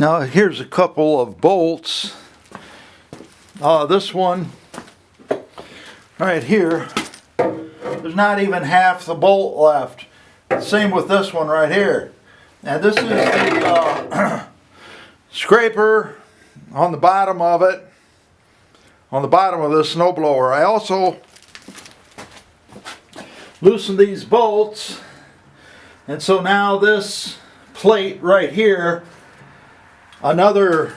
Now here's a couple of bolts. This one right here, there's not even half the bolt left. Same with this one right here. And this is the scraper on the bottom of it, on the bottom of this snowblower. I also loosened these bolts, and so now this plate right here, another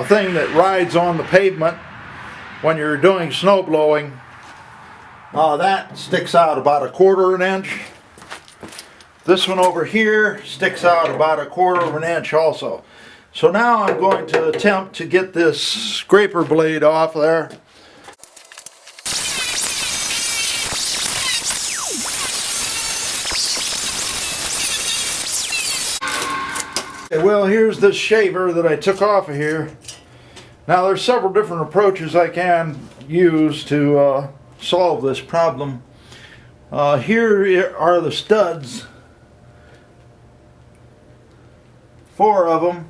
thing that rides on the pavement when you're doing snow blowing, that sticks out about 1/4 inch. This one over here sticks out about 1/4 inch also. So now I'm going to attempt to get this scraper blade off there. Well, here's this shaver that I took off of here. Now there's several different approaches I can use to solve this problem. Here are the studs, 4 of them,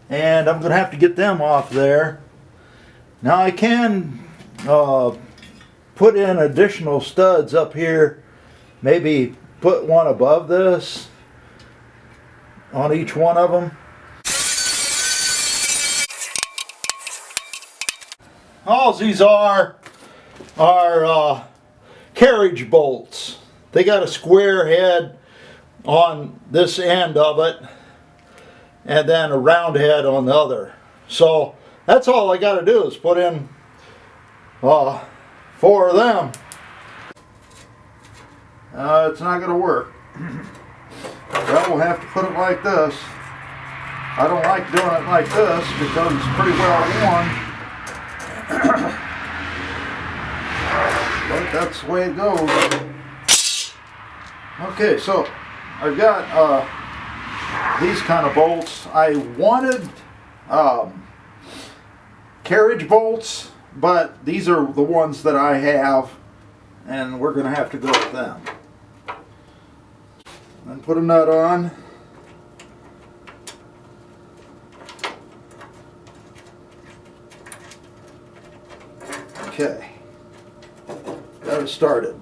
and I'm going to have to get them off there. Now I can put in additional studs up here, maybe put one above this on each one of them. All these are carriage bolts. They got a square head on this end of it and then a round head on the other. So that's all I got to do is put in 4 of them. It's not going to work. Well, we'll have to put it like this. I don't like doing it like this because it's pretty well worn. But that's the way it goes. Okay, so I've got these kind of bolts. I wanted carriage bolts, but these are the ones that I have, and we're going to have to go with them. And put a nut on. Okay, got it started.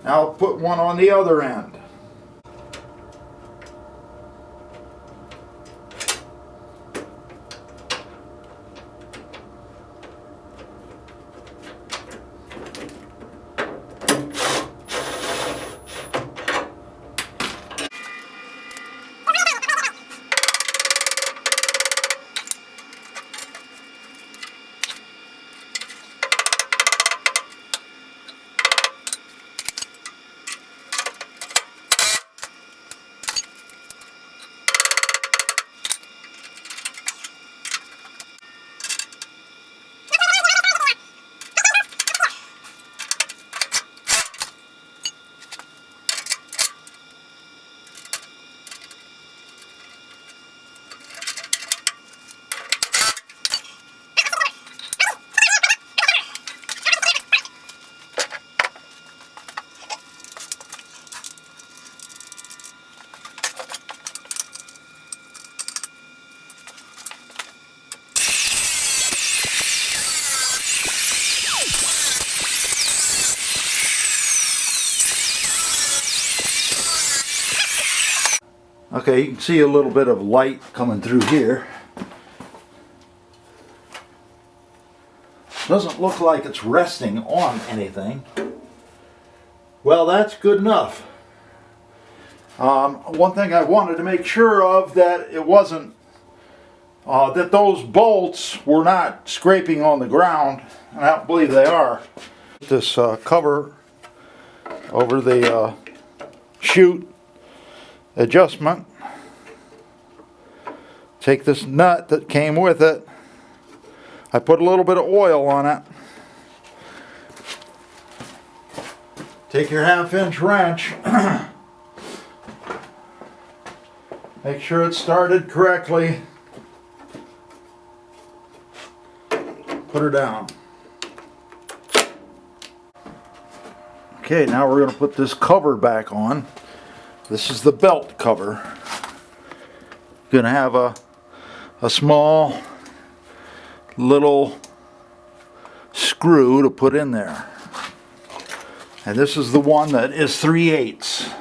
Now I'll put one on the other end. Okay, you can see a little bit of light coming through here. Doesn't look like it's resting on anything. Well, that's good enough. One thing I wanted to make sure of, that it wasn't, that those bolts were not scraping on the ground, and I don't believe they are. This cover over the chute adjustment. Take this nut that came with it. I put a little bit of oil on it. Take your 1/2-inch wrench. Make sure it's started correctly. Put her down. Okay, now we're going to put this cover back on. This is the belt cover. Gonna have a small little screw to put in there. And this is the one that is 3/8.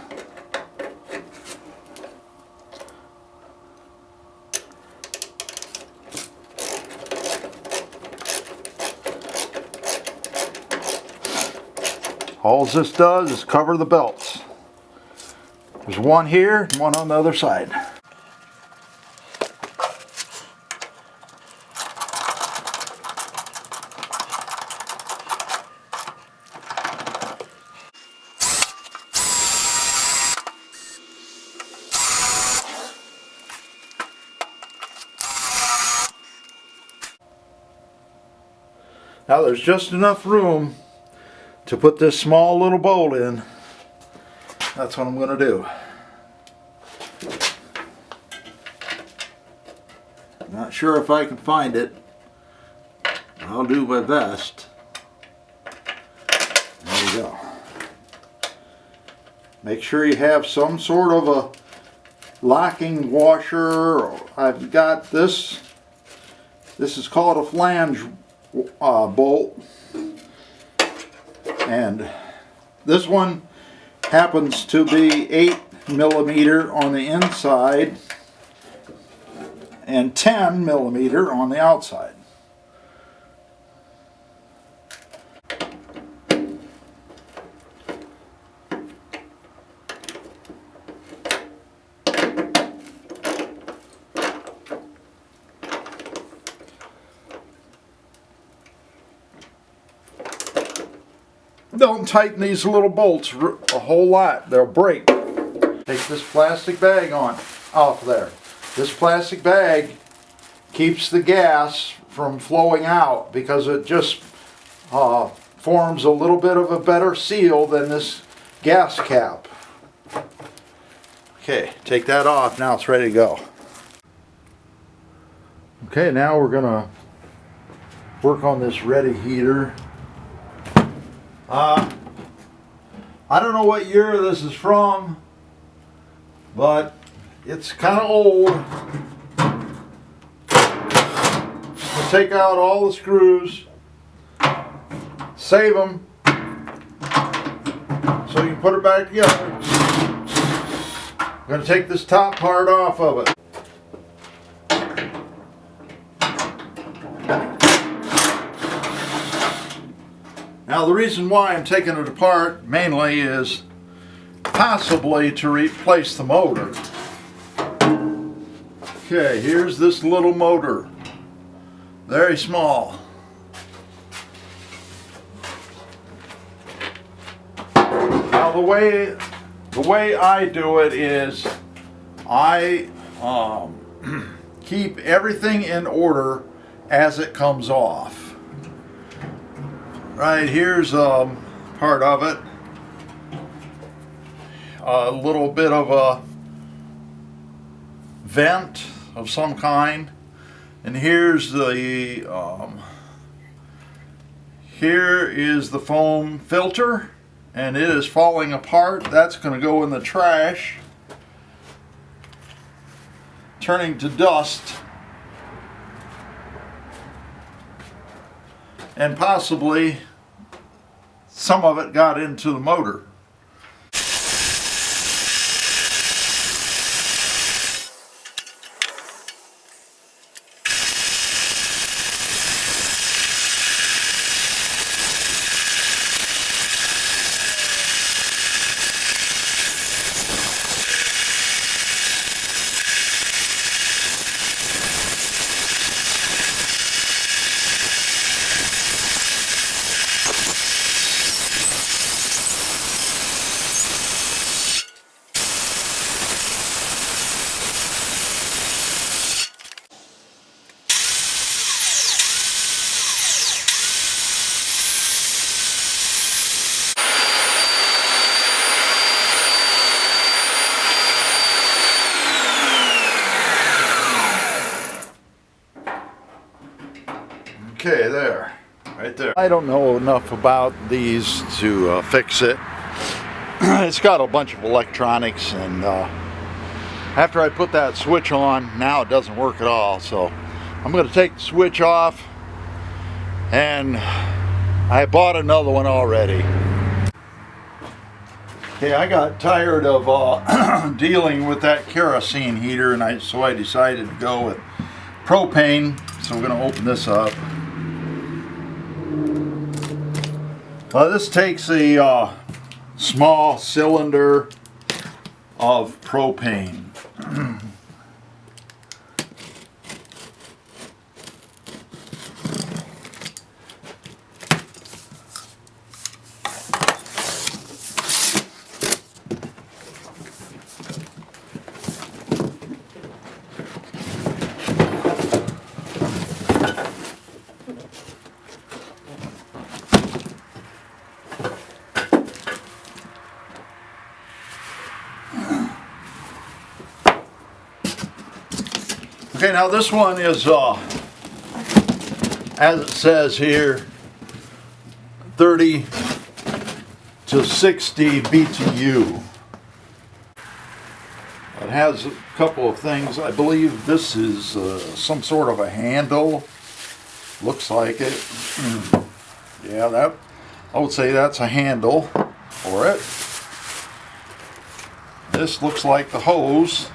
All this does is cover the belts. There's one here and one on the other side. Now there's just enough room to put this small little bolt in. That's what I'm going to do. Not sure if I can find it. I'll do my best. There we go. Make sure you have some sort of a locking washer. I've got this. This is called a flange bolt, and this one happens to be 8mm on the inside and 10mm on the outside. Don't tighten these little bolts a whole lot, they'll break. Take this plastic bag off there. This plastic bag keeps the gas from flowing out because it just forms a little bit of a better seal than this gas cap. Okay, take that off, now it's ready to go. Okay, now we're gonna work on this ready heater. I don't know what year this is from, but it's kind of old. We'll take out all the screws, save them, so you can put it back together. I'm going to take this top part off of it. Now the reason why I'm taking it apart mainly is possibly to replace the motor. Okay, here's this little motor. Very small. Now the way I do it is I keep everything in order as it comes off. Right, here's part of it. A little bit of a vent of some kind. And here's the, here is the foam filter. And it is falling apart. That's going to go in the trash. Turning to dust. And possibly some of it got into the motor. Okay, there, right there. I don't know enough about these to fix it. It's got a bunch of electronics and After I put that switch on, now it doesn't work at all. So I'm going to take the switch off, and I bought another one already. Okay, I got tired of dealing with that kerosene heater, and so I decided to go with propane. So we're going to open this up. This takes a small cylinder of propane. Okay, now this one is, as it says here, 30 to 60 BTU. It has a couple of things. I believe this is some sort of a handle. Looks like it. Yeah, I would say that's a handle for it. This looks like the hose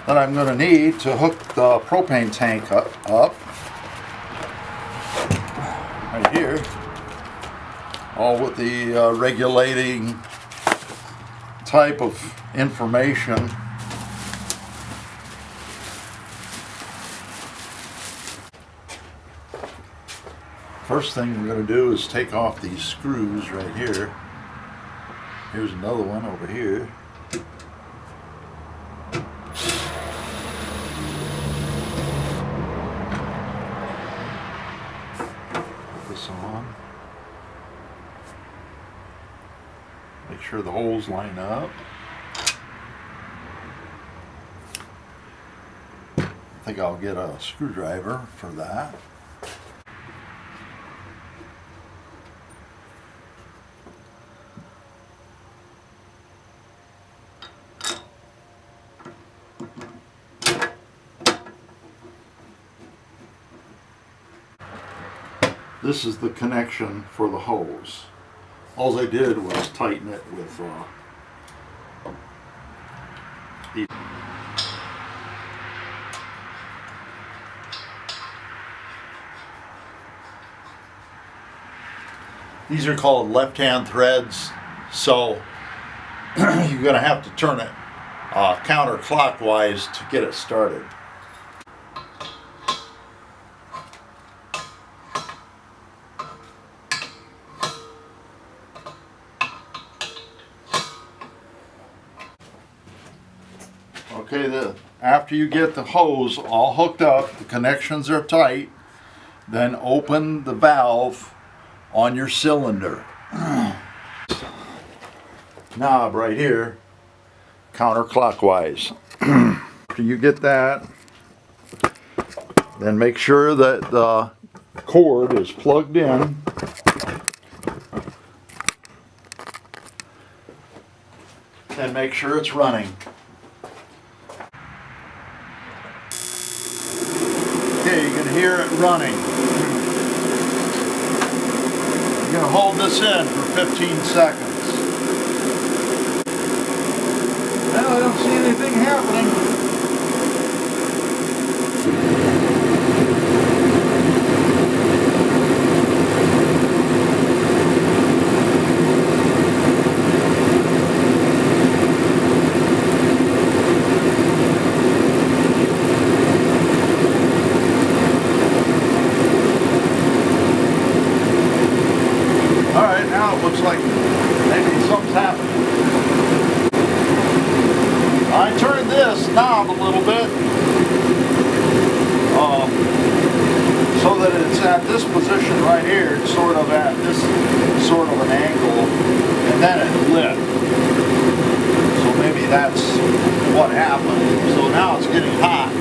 that I'm going to need to hook the propane tank up right here, all with the regulating type of information. First thing we're going to do is take off these screws right here. Here's another one over here. On. Make sure the holes line up. I think I'll get a screwdriver for that. This is the connection for the hose. All I did was tighten it with these are called left-hand threads, so you're going to have to turn it counterclockwise to get it started. Okay, after you get the hose all hooked up, the connections are tight, then open the valve on your cylinder. Knob right here, counterclockwise. After you get that, then make sure that the cord is plugged in. And make sure it's running. Okay, you can hear it running. You're going to hold this in for 15 seconds. Well, I don't see anything happening. Looks like maybe something's happening. I turned this knob a little bit so that it's at this position right here. It's sort of at this sort of an angle, and then it lit. So maybe that's what happened. So now it's getting hot.